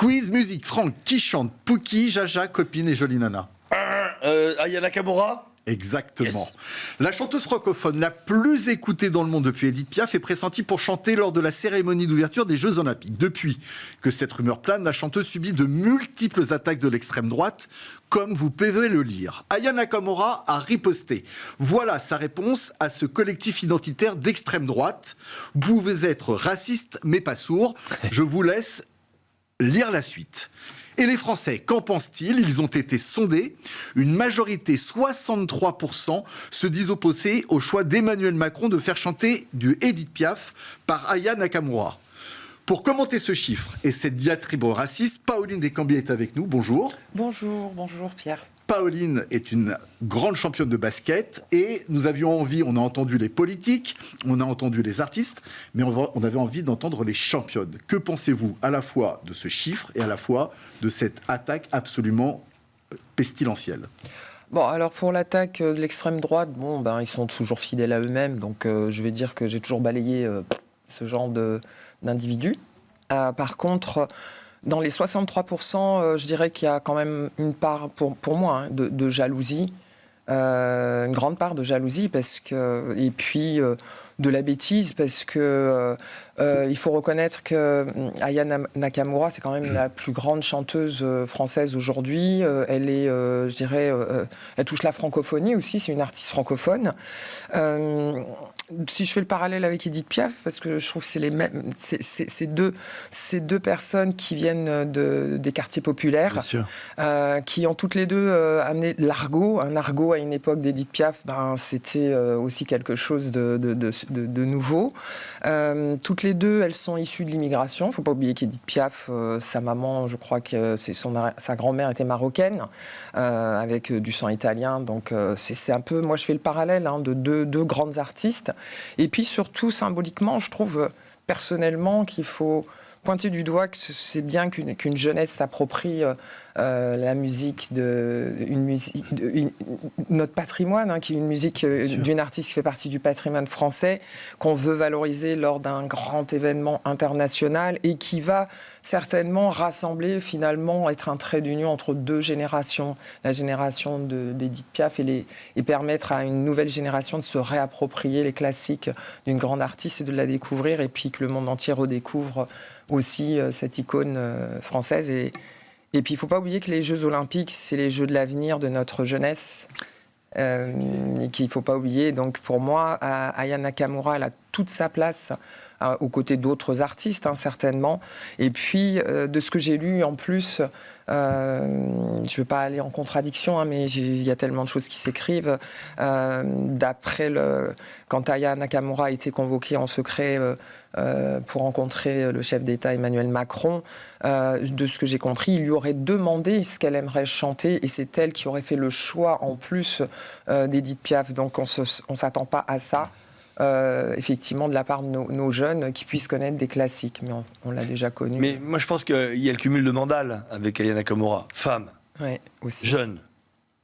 Quiz musique, Franck, qui chante Pouki, Jaja, Copine et Jolie Nana? Aya Nakamura. Exactement. Yes. La chanteuse francophone la plus écoutée dans le monde depuis Édith Piaf est pressentie pour chanter lors de la cérémonie d'ouverture des Jeux Olympiques. Depuis que cette rumeur plane, la chanteuse subit de multiples attaques de l'extrême droite, comme vous pouvez le lire. Aya Nakamura a riposté. Voilà sa réponse à ce collectif identitaire d'extrême droite. Vous pouvez être raciste, mais pas sourd. Je vous laisse lire la suite. Et les Français, qu'en pensent-ils? Ils ont été sondés. Une majorité, 63%, se disent opposés au choix d'Emmanuel Macron de faire chanter du Édith Piaf par Aya Nakamura. Pour commenter ce chiffre et cette diatribe raciste, Pauline Descambier est avec nous. Bonjour. Bonjour Pierre. Pauline est une grande championne de basket et nous avions envie, on a entendu les politiques, on a entendu les artistes, mais on avait envie d'entendre les championnes. Que pensez-vous à la fois de ce chiffre et à la fois de cette attaque absolument pestilentielle? Bon, alors pour l'attaque de l'extrême droite, ils sont toujours fidèles à eux-mêmes, donc je vais dire que j'ai toujours balayé ce genre d'individus. Par contre, dans les 63%, je dirais qu'il y a quand même une part, pour moi, de jalousie, une grande part de jalousie, et puis de la bêtise, parce que il faut reconnaître que Aya Nakamura, c'est quand même la plus grande chanteuse française aujourd'hui. Elle est, je dirais, elle touche la francophonie aussi, c'est une artiste francophone. Si je fais le parallèle avec Édith Piaf, parce que je trouve que c'est les mêmes, c'est deux personnes qui viennent des quartiers populaires, qui ont toutes les deux amené l'argot. Un argot à une époque d'Édith Piaf, c'était aussi quelque chose de nouveau. Toutes les deux, elles sont issues de l'immigration. Il ne faut pas oublier qu'Édith Piaf, sa maman, je crois que sa grand-mère était marocaine, avec du sang italien. Donc c'est un peu, moi je fais le parallèle de deux grandes artistes. Et puis surtout, symboliquement, je trouve personnellement qu'il faut pointer du doigt que c'est bien qu'une jeunesse s'approprie la musique notre patrimoine, qui est une musique d'une artiste qui fait partie du patrimoine français, qu'on veut valoriser lors d'un grand événement international et qui va certainement rassembler, finalement, être un trait d'union entre deux générations, la génération d'Édith Piaf et permettre à une nouvelle génération de se réapproprier les classiques d'une grande artiste et de la découvrir, et puis que le monde entier redécouvre aussi cette icône française. Et puis, il ne faut pas oublier que les Jeux Olympiques, c'est les Jeux de l'avenir de notre jeunesse. Et qu'il ne faut pas oublier. Donc, pour moi, Aya Nakamura, elle a toute sa place aux côtés d'autres artistes, certainement. Et puis, de ce que j'ai lu, en plus, je ne veux pas aller en contradiction, mais il y a tellement de choses qui s'écrivent. Quand Aya Nakamura a été convoquée en secret pour rencontrer le chef d'État Emmanuel Macron, de ce que j'ai compris, il lui aurait demandé ce qu'elle aimerait chanter, et c'est elle qui aurait fait le choix, en plus d'Édith Piaf. Donc on ne s'attend pas à ça. Effectivement, de la part de nos jeunes qui puissent connaître des classiques, mais on l'a déjà connu. Mais moi, je pense qu'il y a le cumul de mandales avec Aya Nakamura. Femme, aussi. Jeune,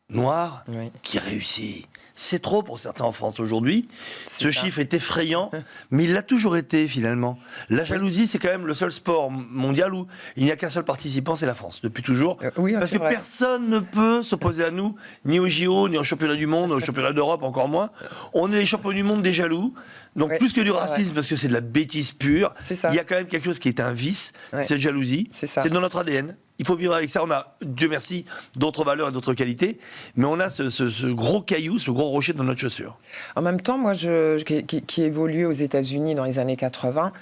noire, qui réussit. C'est trop pour certains en France aujourd'hui. Ce chiffre est effrayant, mais il l'a toujours été finalement. La jalousie, c'est quand même le seul sport mondial où il n'y a qu'un seul participant, c'est la France, depuis toujours. Parce que personne ne peut s'opposer à nous, ni au JO, ni au championnat du monde, au championnat d'Europe, encore moins. On est les champions du monde des jaloux. Donc plus que du racisme, parce que c'est de la bêtise pure, il y a quand même quelque chose qui est un vice, cette jalousie. C'est dans notre ADN. Il faut vivre avec ça. On a, Dieu merci, d'autres valeurs et d'autres qualités, mais on a ce gros caillou, ce gros rocher dans notre chaussure. En même temps, moi, qui ai évolué aux États-Unis dans les années 80,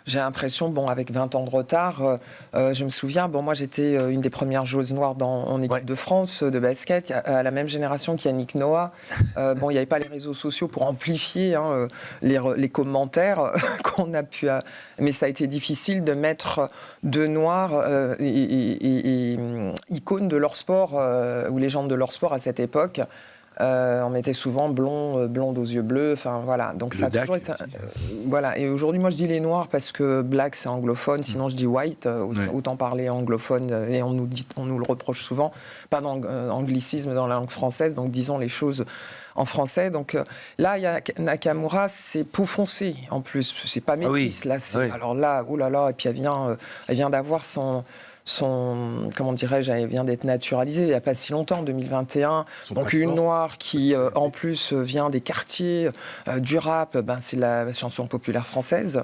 j'ai l'impression, avec 20 ans de retard, je me souviens, moi j'étais une des premières joueuses noires en équipe de France de basket, à la même génération qu'Yannick Noah. Il n'y avait pas les réseaux sociaux pour amplifier les commentaires qu'on a pu... mais ça a été difficile de mettre deux noirs icônes de leur sport, ou légendes de leur sport à cette époque. On mettait souvent blonde aux yeux bleus, voilà. Donc ça a toujours été... voilà. Et aujourd'hui, moi, je dis les noirs parce que black, c'est anglophone, sinon je dis white, autant parler anglophone, et on nous le reproche souvent, pas d'anglicisme dans la langue française, donc disons les choses en français. Donc là, il y a Nakamura, c'est peau foncée, en plus, c'est pas métisse, là, alors là, oh là là, et puis elle vient d'avoir comment dirais-je, elle vient d'être naturalisée il n'y a pas si longtemps, en 2021. Donc une noire qui, en plus, vient des quartiers du rap, c'est la chanson populaire française.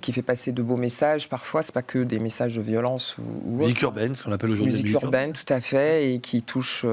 Qui fait passer de beaux messages parfois, c'est pas que des messages de violence ou musique urbaine, ce qu'on appelle aujourd'hui musique urbaine, tout à fait, et qui touche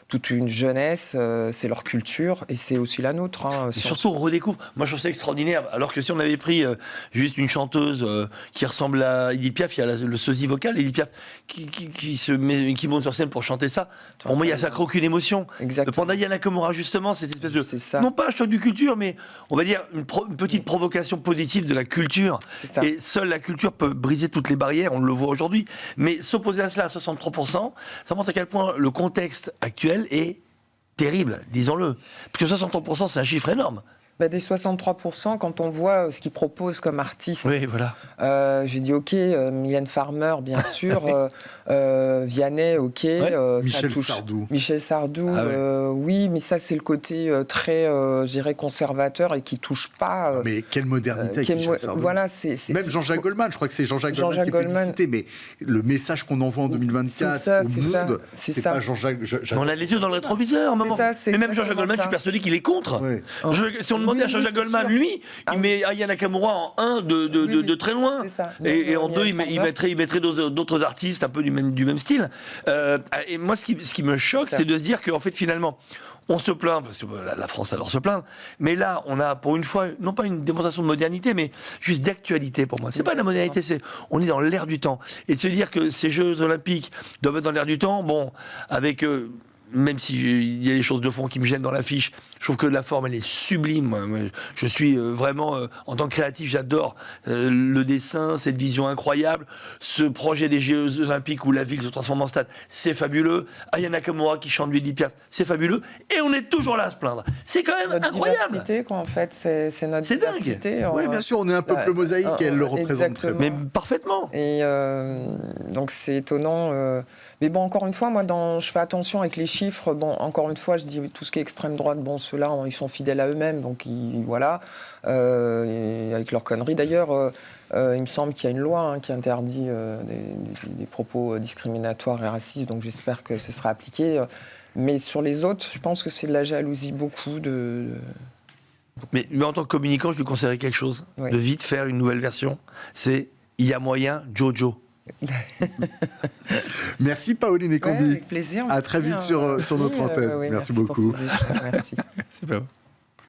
toute une jeunesse, c'est leur culture et c'est aussi la nôtre. Et surtout, on redécouvre. Moi, je trouve ça extraordinaire. Alors que si on avait pris juste une chanteuse qui ressemble à Edith Piaf, il y a le sosie vocal, Edith Piaf, qui monte sur scène pour chanter ça. Pour moi, il y a ça aucune émotion. Exactement. Pendant Aya Nakamura, justement, cette espèce de non pas un choc du culture, mais on va dire une petite provocation positive de la culture. Et seule la culture peut briser toutes les barrières. On le voit aujourd'hui. Mais s'opposer à cela à 63%, ça montre à quel point le contexte actuel est terrible, disons-le. Parce que 63%, c'est un chiffre énorme. Des 63%, quand on voit ce qu'ils proposent comme artistes, oui, voilà. J'ai dit OK, Mylène Farmer, bien sûr, Vianney, OK. Michel Sardou. Michel Sardou, oui, mais ça, c'est le côté très, je dirais, conservateur et qui touche pas... mais quelle modernité avec Michel Sardou. Voilà, même Jean-Jacques Goldman, je crois que c'est Jean-Jacques Goldman qui est publicité, mais le message qu'on envoie en 2024 au monde, c'est pas Jean-Jacques... On a les yeux dans le rétroviseur, maman. Mais même Jean-Jacques Goldman, je suis persuadé qu'il est contre. Oui. Si on demandait à Jean-Jacques Goldman, lui, il met Aya Nakamura en 1 de très loin. Et en 2, il mettrait d'autres artistes un peu du même style. Et moi, ce qui me choque, c'est de se dire qu'en fait, finalement, on se plaint, parce que la France adore se plaindre, mais là, on a pour une fois, non pas une démonstration de modernité, mais juste d'actualité pour moi. C'est pas de la modernité, on est dans l'air du temps. Et de se dire que ces Jeux Olympiques doivent être dans l'air du temps, bon, avec... même s'il y a des choses de fond qui me gênent dans l'affiche, je trouve que la forme, elle est sublime. Moi, je suis vraiment, en tant que créatif, j'adore le dessin, cette vision incroyable. Ce projet des Jeux Olympiques où la ville se transforme en stade, c'est fabuleux. Aya Nakamura qui chante du Edith Piaf, c'est fabuleux. Et on est toujours là à se plaindre. C'est quand même incroyable. C'est notre diversité, quoi, en fait. C'est notre diversité. Oui, bien sûr, on est un peuple mosaïque et elle le représente très bien. Mais parfaitement. Et donc, c'est étonnant. Mais bon, encore une fois, moi, je fais attention avec les chiffres. Bon, encore une fois, je dis tout ce qui est extrême droite, bon, ceux-là, ils sont fidèles à eux-mêmes, donc voilà, avec leurs conneries. D'ailleurs, il me semble qu'il y a une loi qui interdit des propos discriminatoires et racistes, donc j'espère que ce sera appliqué. Mais sur les autres, je pense que c'est de la jalousie, beaucoup de... Mais en tant que communicant, je lui conseillerais quelque chose, de vite faire une nouvelle version. C'est « Il y a moyen, Jojo ». Merci Pauline et Combi. Avec plaisir. À très vite sur notre antenne. Merci beaucoup. Merci. C'est pas bon.